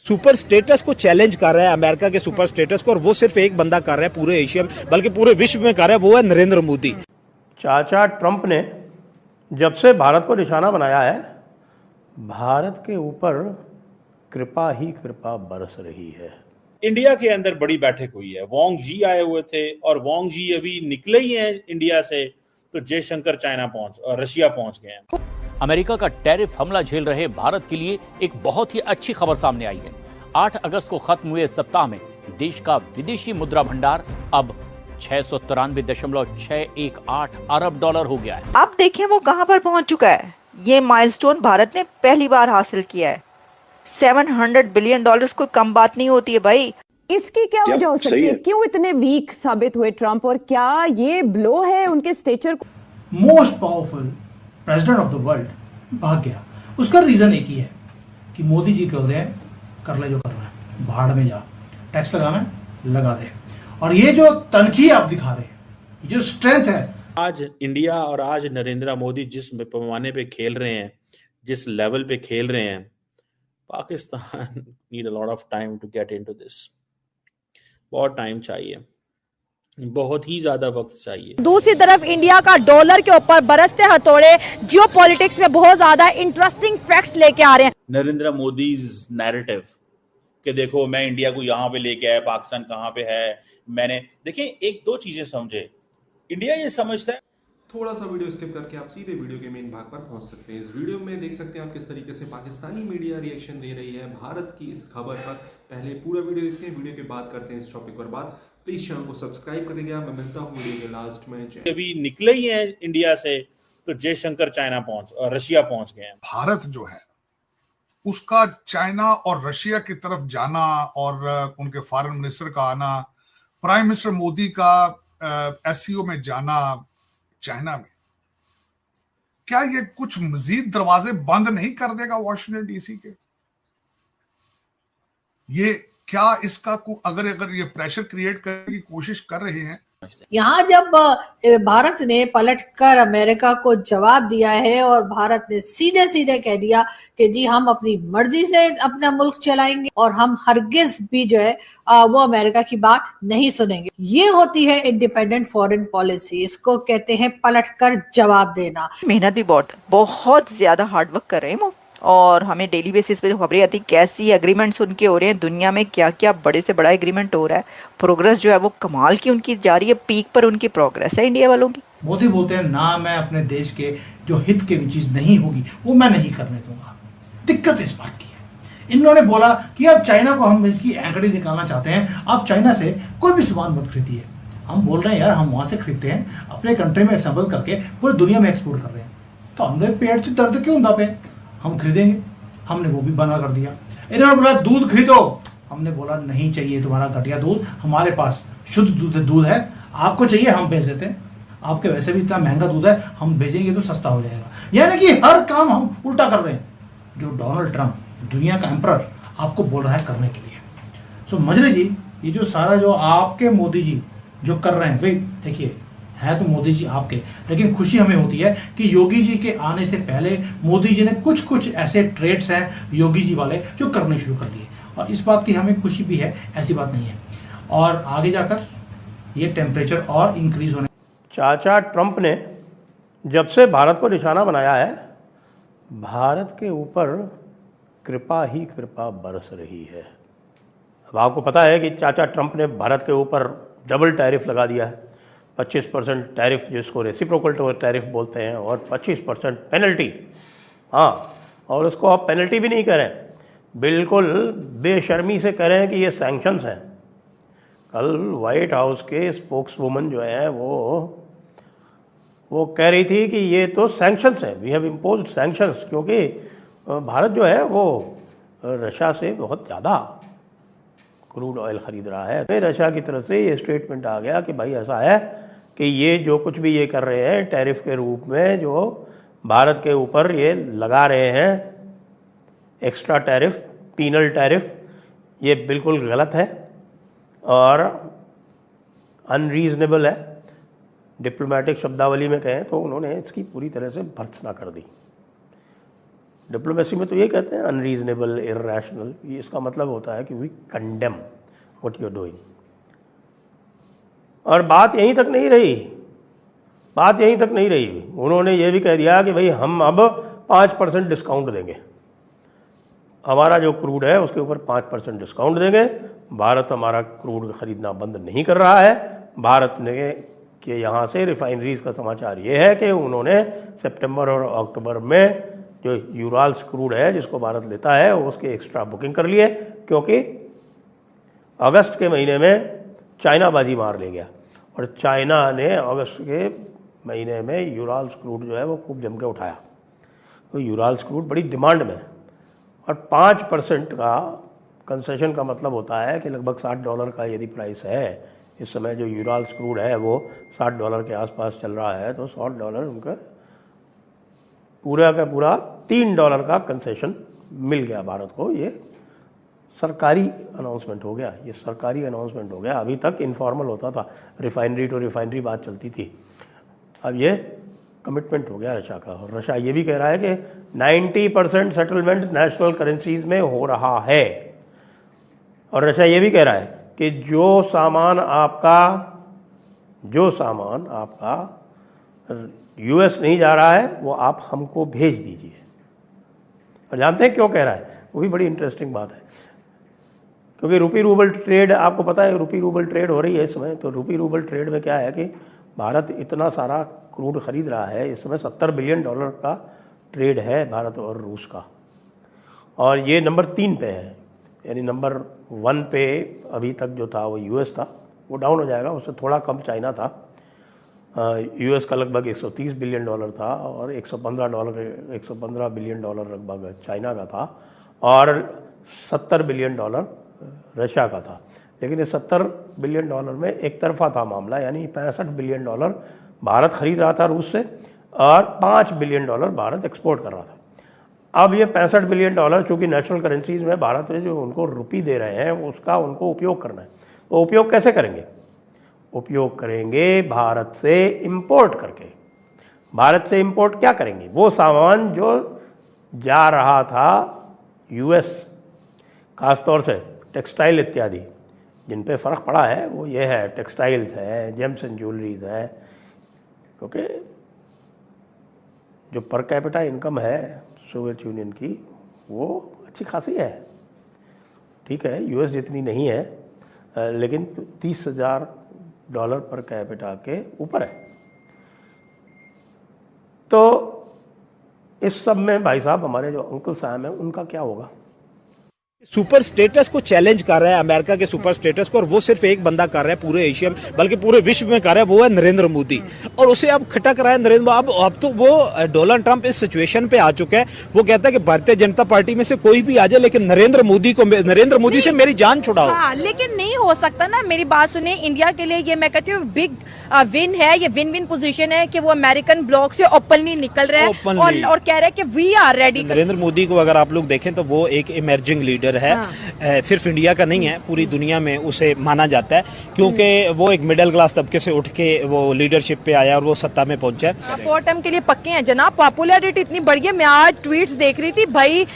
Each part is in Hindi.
सुपर स्टेटस को चैलेंज कर रहा है अमेरिका के सुपर स्टेटस को, और वो सिर्फ एक बंदा कर रहा है पूरे एशिया में, बल्कि पूरे विश्व में कर रहा है, वो है नरेंद्र मोदी। चाचा ट्रंप ने जब से भारत को निशाना बनाया है, भारत के ऊपर कृपा ही कृपा बरस रही है। इंडिया के अंदर बड़ी बैठक हुई है, वांग जी आए हुए थे और वांग जी अभी निकले ही हैं इंडिया से, तो जयशंकर रशिया पहुंच गए हैं। अमेरिका का टैरिफ हमला झेल रहे भारत के लिए एक बहुत ही अच्छी खबर सामने आई है। 8 अगस्त को खत्म हुए सप्ताह में देश का विदेशी मुद्रा भंडार अब 693.618 अरब डॉलर हो गया है। अब देखें वो कहां पर पहुंच चुका है। ये माइलस्टोन भारत ने पहली बार हासिल किया है। $700 बिलियन कोई कम बात नहीं होती है भाई। इसकी क्या वजह हो सकती है? क्यों इतने वीक साबित हुए ट्रंप, और क्या ये ब्लो है उनके स्टेचर को? Most powerful president of the world भाग गया। उसका रीजन एक ही है कि मोदी जी कहते हैं कर ले जो करना है, भाड़ में जा, टैक्स लगाना है लगा दे। और ये जो तनखी आप दिखा रहे हैं, जो स्ट्रेंथ है, आज इंडिया और आज नरेंद्र मोदी जिस पैमाने पे खेल रहे हैं, जिस लेवल पे खेल रहे हैं, Pakistan need a lot of time to get into this. बहुत टाइम चाहिए, बहुत ही ज्यादा वक्त चाहिए। दूसरी तरफ इंडिया का डॉलर के ऊपर बरसते हथौड़े जियोपॉलिटिक्स में बहुत ज्यादा इंटरेस्टिंग फैक्ट्स लेके आ रहे हैं। नरेंद्र मोदी नैरेटिव कि देखो मैं इंडिया को यहाँ पे लेके आया, पाकिस्तान कहाँ पे है। मैंने देखिए एक दो चीजें समझे, इंडिया ये समझता है। थोड़ा सा वीडियो स्किप करके आप सीधे वीडियो के मेन भाग पर पहुंच सकते हैं। इस वीडियो में देख सकते हैं आप किस तरीके से पाकिस्तानी मीडिया रिएक्शन दे रही है भारत की इस खबर पर। पहले पूरा वीडियो देखते हैं, वीडियो के बाद करते हैं इस टॉपिक पर बात। प्लीज चैनल को सब्सक्राइब करिएगा। मैं मिलता हूँ वीडियो के लास्ट में। अभी निकले ही हैं इंडिया से, तो जयशंकर रशिया पहुंच गए हैं। भारत जो है उसका चाइना और रशिया की तरफ जाना और उनके फॉरेन मिनिस्टर का आना, प्राइम मिनिस्टर मोदी का एससीओ में जाना चाइना में, क्या ये कुछ मजीद दरवाजे बंद नहीं कर देगा वॉशिंगटन डीसी के? ये क्या इसका अगर ये प्रेशर क्रिएट करने की कोशिश कर रहे हैं? यहाँ जब भारत ने पलटकर अमेरिका को जवाब दिया है और भारत ने सीधे सीधे कह दिया कि जी हम अपनी मर्जी से अपना मुल्क चलाएंगे और हम हरगिज भी जो है वो अमेरिका की बात नहीं सुनेंगे। ये होती है इंडिपेंडेंट फॉरेन पॉलिसी। इसको कहते हैं पलटकर जवाब देना। मेहनत भी बहुत ज्यादा हार्ड वर्क कर रहे हैं वो, और हमें डेली बेसिस पे जो खबरें आती कैसी एग्रीमेंट्स उनके हो रहे हैं, दुनिया में क्या क्या बड़े से बड़ा एग्रीमेंट हो रहा है, प्रोग्रेस जो है वो कमाल की उनकी जा रही है, पीक पर उनकी प्रोग्रेस है इंडिया वालों की। मोदी बोलते हैं ना मैं अपने देश के जो हित की चीज नहीं होगी वो मैं नहीं करने दूंगा। दिक्कत इस बात की है, इन्होंने बोला कि अब चाइना को हम इसकी एंकड़ी निकालना चाहते हैं, आप चाइना से कोई भी सामान मत खरीदिए। हम बोल रहे हैं यार हम वहां से खरीदते हैं, अपने कंट्री में असेंबल करके पूरी दुनिया में एक्सपोर्ट कर रहे हैं, तो हमने पेट से दर्द क्यों होता पे, हम खरीदेंगे। हमने वो भी बना कर दिया। इन्होंने बोला दूध खरीदो, हमने बोला नहीं चाहिए तुम्हारा घटिया दूध, हमारे पास शुद्ध दूध है, आपको चाहिए हम भेज देते हैं, आपके वैसे भी इतना महंगा दूध है, हम भेजेंगे तो सस्ता हो जाएगा। यानी कि हर काम हम उल्टा कर रहे हैं जो डोनाल्ड ट्रंप दुनिया का एम्परर आपको बोल रहा है करने के लिए। सो मजरे जी, ये जो सारा जो आपके मोदी जी जो कर रहे हैं, भाई देखिए है तो मोदी जी आपके, लेकिन खुशी हमें होती है कि योगी जी के आने से पहले मोदी जी ने कुछ ऐसे ट्रेड्स हैं योगी जी वाले जो करने शुरू कर दिए, और इस बात की हमें खुशी भी है, ऐसी बात नहीं है। और आगे जाकर ये टेम्परेचर और इंक्रीज होने। चाचा ट्रंप ने जब से भारत को निशाना बनाया है, भारत के ऊपर कृपा ही कृपा बरस रही है। अब आपको पता है कि चाचा ट्रंप ने भारत के ऊपर डबल टैरिफ लगा दिया है, 25% टैरिफ जिसको रेसिप्रोकल टैरिफ बोलते हैं, और 25% पेनल्टी। हाँ, और उसको आप पेनल्टी भी नहीं करें, बिल्कुल बेशर्मी से कह रहे हैं कि ये सैंक्शंस हैं। कल वाइट हाउस के स्पोक्स वुमन जो है वो कह रही थी कि ये तो सैंक्शंस हैं, वी हैव इम्पोज्ड सैंक्शंस, क्योंकि भारत जो है वो रशिया से बहुत ज़्यादा क्रूड ऑयल ख़रीद रहा है। फिर रशिया की तरफ से ये स्टेटमेंट आ गया कि भाई ऐसा है कि ये जो कुछ भी ये कर रहे हैं टैरिफ के रूप में जो भारत के ऊपर ये लगा रहे हैं एक्स्ट्रा टैरिफ, पीनल टैरिफ, ये बिल्कुल गलत है और अनरीजनेबल है। डिप्लोमेटिक शब्दावली में कहें तो उन्होंने इसकी पूरी तरह से भर्त्सना कर दी। डिप्लोमेसी में तो ये कहते हैं अनरीजनेबल, इर्रेशनल। ये इसका मतलब होता है कि we condemn what you are doing. और बात यहीं तक नहीं रही, बात यहीं तक नहीं रही। उन्होंने ये भी कह दिया कि भाई हम अब 5% डिस्काउंट देंगे, हमारा जो क्रूड है उसके ऊपर 5% डिस्काउंट देंगे। भारत हमारा क्रूड खरीदना बंद नहीं कर रहा है। भारत ने के यहाँ से रिफाइनरीज का समाचार ये है कि उन्होंने सितंबर और अक्टूबर में जो यूराल्स क्रूड है जिसको भारत लेता है उसके एक्स्ट्रा बुकिंग कर लिए, क्योंकि अगस्त के महीने में चाइना बाजी मार ले गया और चाइना ने अगस्त के महीने में यूराल्स क्रूड जो है वो खूब जम के उठाया। तो यूराल्स क्रूड बड़ी डिमांड में, और 5% का कंसेशन का मतलब होता है कि लगभग $60 का यदि प्राइस है इस समय, जो यूराल्स क्रूड है वो $60 के आसपास चल रहा है, तो $100 उनका पूरा का पूरा $3 का कंसेशन मिल गया भारत को। ये सरकारी अनाउंसमेंट हो गया, ये सरकारी अनाउंसमेंट हो गया। अभी तक इनफॉर्मल होता था, रिफाइनरी टू रिफाइनरी बात चलती थी, अब ये कमिटमेंट हो गया रशिया का। और रशिया ये भी कह रहा है कि 90% सेटलमेंट नेशनल करेंसीज में हो रहा है। और रशिया ये भी कह रहा है कि जो सामान आपका यूएस नहीं जा रहा है वो आप हमको भेज दीजिए। और जानते हैं क्यों कह रहा है? वो भी बड़ी इंटरेस्टिंग बात है, क्योंकि रुपी रूबल ट्रेड, आपको पता है रुपी रूबल ट्रेड हो रही है इस समय। तो रुपी रूबल ट्रेड में क्या है कि भारत इतना सारा क्रूड खरीद रहा है, इस समय $70 बिलियन का ट्रेड है भारत और रूस का, और ये नंबर 3 पे है। यानी नंबर 1 पे अभी तक जो था वो यूएस था, वो डाउन हो जाएगा, उससे थोड़ा कम चाइना था। यूएस का लगभग $130 बिलियन था और $115 बिलियन लगभग चाइना का था, और $70 बिलियन रशिया का था। लेकिन इस $70 बिलियन में एक तरफा था मामला, यानी $65 बिलियन भारत खरीद रहा था रूस से और $5 बिलियन भारत एक्सपोर्ट कर रहा था। अब ये $65 बिलियन चूँकि नेशनल करेंसीज में भारत ने जो उनको रुपी दे रहे हैं उसका उनको उपयोग करना है। तो उपयोग कैसे करेंगे? उपयोग करेंगे भारत से इंपोर्ट करके। भारत से इंपोर्ट क्या करेंगे? वो सामान जो जा रहा था यूएस, खासतौर से टेक्सटाइल इत्यादि, जिन पे फ़र्क पड़ा है वो ये है, टेक्सटाइल्स है, जेम्स एंड ज्वेलरीज है, क्योंकि जो पर कैपिटा इनकम है सोवियत यूनियन की वो अच्छी खासी है। ठीक है, यूएस जितनी नहीं है, लेकिन $30,000 पर कैपिटा के ऊपर है। तो इस सब में भाई साहब हमारे जो अंकल साहब हैं उनका क्या होगा? सुपर स्टेटस को चैलेंज कर रहा है, अमेरिका के सुपर स्टेटस को, और वो सिर्फ एक बंदा कर रहा है पूरे एशिया में, बल्कि पूरे विश्व में कर रहा है, वो है नरेंद्र मोदी। और उसे अब खटक रहा है नरेंद्र। अब तो वो डोनाल्ड ट्रंप इस सिचुएशन पे आ चुका है, वो कहता है कि भारतीय जनता पार्टी में से कोई भी आ जाए, लेकिन नरेंद्र मोदी से मेरी जान छुड़ाओ। हाँ, लेकिन नहीं हो सकता ना। मेरी बात सुनिए, इंडिया के लिए ये मैं कहती हूँ बिग विन है, ये विन विन पोजीशन है कि वो अमेरिकन ब्लॉक से ओपनली निकल रहे हैं और कह रहे हैं कि we are ready. Narendra Modi को अगर आप लोग देखें तो वो एक इमर्जिंग लीडर है। हाँ। सिर्फ इंडिया का नहीं है, पूरी दुनिया में उसे माना जाता है, क्योंकि वो एक मिडिल क्लास तबके से उठ के वो लीडरशिप पे आया और वो सत्ता में पहुंचा है। 4 टर्म के लिए पक्के हैं जनाब। पॉपुलैरिटी इतनी बढ़ गई, मैं आज ट्वीट्स देख रही थी भाई,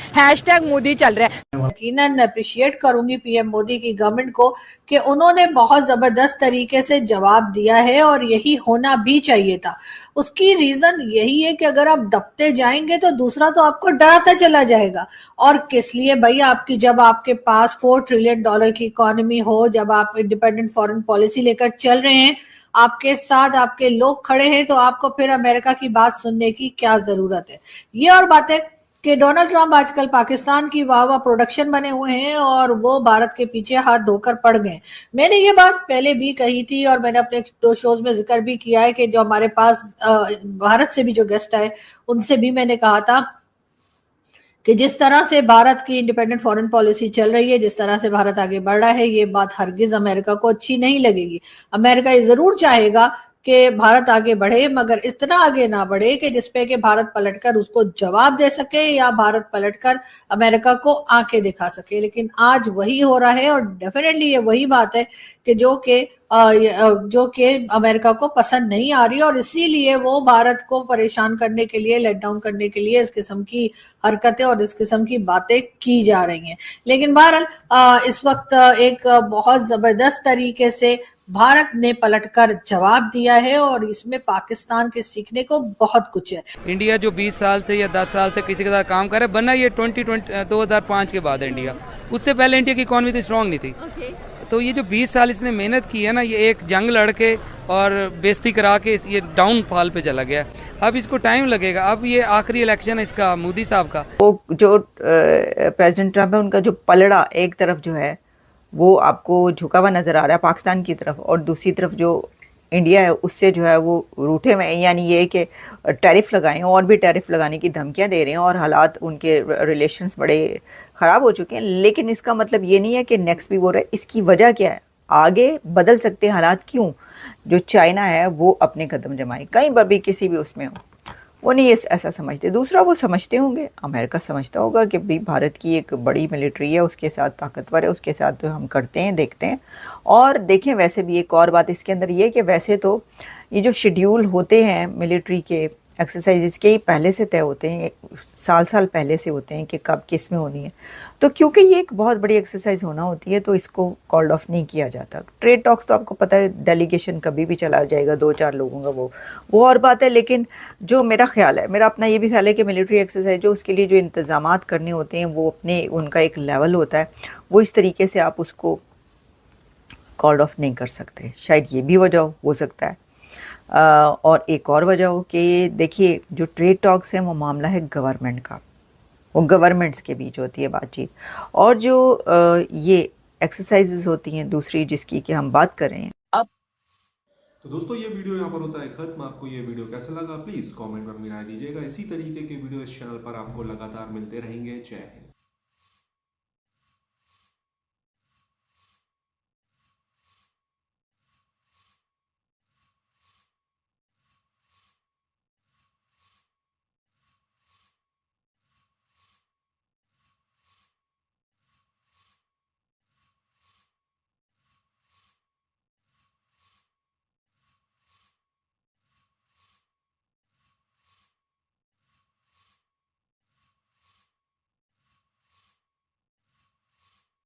#मोदी चल रहा है। यकीनन अप्रिशिएट करूंगी पीएम मोदी की गवर्नमेंट को कि उन्होंने बहुत जबरदस्त तरीके से जवाब दिया है, और यही होना भी चाहिए था। उसकी रीजन यही है कि अगर आप दबते जाएंगे तो दूसरा तो आपको डराता चला जाएगा। और किस लिए भाई? आपकी जब आपके पास $4 ट्रिलियन की इकोनॉमी हो, जब आप इंडिपेंडेंट फॉरेन पॉलिसी लेकर चल रहे हैं, आपके साथ आपके लोग खड़े हैं, तो आपको फिर अमेरिका की बात सुनने की क्या जरूरत है? ये और बातें कि डोनाल्ड ट्रंप आजकल पाकिस्तान की वाह प्रोडक्शन बने हुए हैं और वो भारत के पीछे हाथ धोकर पड़ गए। मैंने ये बात पहले भी कही थी और मैंने अपने 2 शोज में जिक्र भी किया है कि जो हमारे पास भारत से भी जो गेस्ट आए उनसे भी मैंने कहा था कि जिस तरह से भारत की इंडिपेंडेंट फॉरेन पॉलिसी चल रही है, जिस तरह से भारत आगे बढ़ रहा है, ये बात हरगिज अमेरिका को अच्छी नहीं लगेगी। अमेरिका ये जरूर चाहेगा कि भारत आगे बढ़े, मगर इतना आगे ना बढ़े कि जिसपे कि भारत पलटकर उसको जवाब दे सके या भारत पलटकर अमेरिका को आंखें दिखा सके। लेकिन आज वही हो रहा है और डेफिनेटली ये वही बात है कि जो कि अमेरिका को पसंद नहीं आ रही और इसीलिए वो भारत को परेशान करने के लिए, लेट डाउन करने के लिए इस किस्म की हरकतें और इस किस्म की बातें की जा रही हैं। लेकिन बहरहाल इस वक्त एक बहुत जबरदस्त तरीके से भारत ने पलटकर जवाब दिया है और इसमें पाकिस्तान के सीखने को बहुत कुछ है। इंडिया जो 20 साल से या 10 साल से किसी के साथ काम कर रहा है, बना ये 2005 के बाद इंडिया, उससे पहले इंडिया की इकॉनमी इतनी स्ट्रांग नहीं थी। तो ये जो 20 साल इसने मेहनत की है ना, ये एक जंग लड़के और बेइज्जती करा के ये डाउनफॉल पे चला गया। अब इसको टाइम लगेगा। अब ये आखिरी इलेक्शन है इसका, मोदी साहब का। वो जो प्रेसिडेंट ट्रम्प है उनका जो पलड़ा एक तरफ जो है वो आपको झुका हुआ नज़र आ रहा है पाकिस्तान की तरफ, और दूसरी तरफ जो इंडिया है उससे जो है वो रूठे में, यानी ये कि टैरिफ लगाएं और भी टैरिफ लगाने की धमकियां दे रहे हैं और हालात उनके रिलेशंस बड़े ख़राब हो चुके हैं। लेकिन इसका मतलब ये नहीं है कि नेक्स्ट भी वो रहे। इसकी वजह क्या है? आगे बदल सकते हैं हालात। क्यों? जो चाइना है वो अपने कदम जमाए, कहीं पर भी किसी भी उसमें हो, वो नहीं ऐसा समझते। दूसरा, वो समझते होंगे, अमेरिका समझता होगा कि भाई भारत की एक बड़ी मिलिट्री है, उसके साथ ताकतवर है, उसके साथ तो हम करते हैं, देखते हैं। और देखें, वैसे भी एक और बात इसके अंदर ये कि वैसे तो ये जो शेड्यूल होते हैं मिलिट्री के एक्सरसाइजेस के, पहले से तय होते हैं, साल पहले से होते हैं कि कब किस में होनी है। तो क्योंकि ये एक बहुत बड़ी एक्सरसाइज होना होती है तो इसको कॉल्ड ऑफ नहीं किया जाता। ट्रेड टॉक्स तो आपको पता है, डेलीगेशन कभी भी चला जाएगा 2-4 लोगों का, वो और बात है। लेकिन जो मेरा ख्याल है, मेरा अपना ये भी ख्याल है कि मिलिट्री एक्सरसाइज जो उसके लिए जो इंतज़ामात करने होते हैं वो अपने, उनका एक लेवल होता है, वो इस तरीके से आप उसको कॉल्ड ऑफ नहीं कर सकते। शायद ये भी वजह हो सकता है। और एक और वजह हो कि देखिए, जो ट्रेड टॉक्स हैं वो मामला है गवर्नमेंट का, वो गवर्नमेंट्स के बीच होती है बातचीत। और जो ये एक्सरसाइजेज होती हैं दूसरी जिसकी कि हम बात कर रहे हैं। अब तो दोस्तों, ये वीडियो यहाँ पर होता है खत्म। आपको ये वीडियो कैसा लगा प्लीज़ कमेंट में अपनी राय दीजिएगा। इसी तरीके के वीडियो इस चैनल पर आपको लगातार मिलते रहेंगे। जय हिंद।